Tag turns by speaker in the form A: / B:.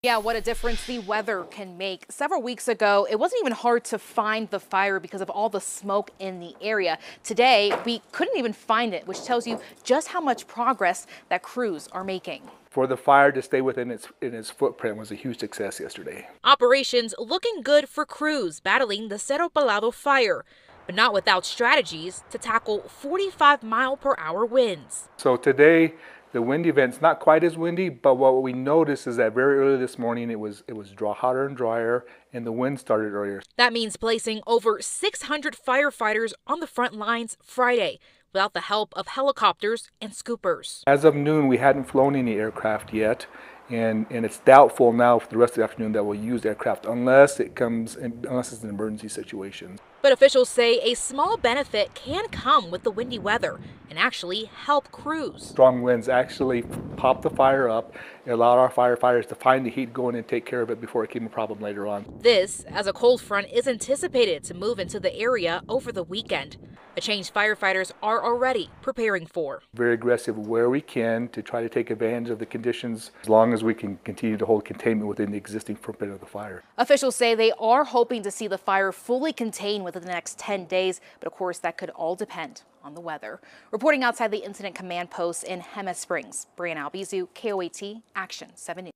A: Yeah, what a difference the weather can make. Several weeks ago, it wasn't even hard to find the fire because of all the smoke in the area. Today, we couldn't even find it, which tells you just how much progress that crews are making.
B: For the fire to stay within its footprint was a huge success yesterday.
C: Operations looking good for crews battling the Cerro Pelado fire, but not without strategies to tackle 45-mile-per-hour winds.
B: So today, the wind event's not quite as windy, but what we noticed is that very early this morning it was hotter and drier, and the wind started earlier.
C: That means placing over 600 firefighters on the front lines Friday without the help of helicopters and scoopers.
B: As of noon, we hadn't flown any aircraft yet, and it's doubtful now for the rest of the afternoon that we'll use aircraft unless it's an emergency situation.
C: But officials say a small benefit can come with the windy weather and actually help crews.
B: Strong winds actually popped the fire up. It allowed our firefighters to find the heat, go in and take care of it before it became a problem later on.
C: This, as a cold front is anticipated to move into the area over the weekend, a change firefighters are already preparing for.
B: Very aggressive where we can to try to take advantage of the conditions as long as we can continue to hold containment within the existing footprint of the fire.
A: Officials say they are hoping to see the fire fully contained within the next 10 days, but of course that could all depend on the weather. Reporting outside the Incident Command Post in Jemez Springs, Brianna Albizu, KOAT Action 7 News.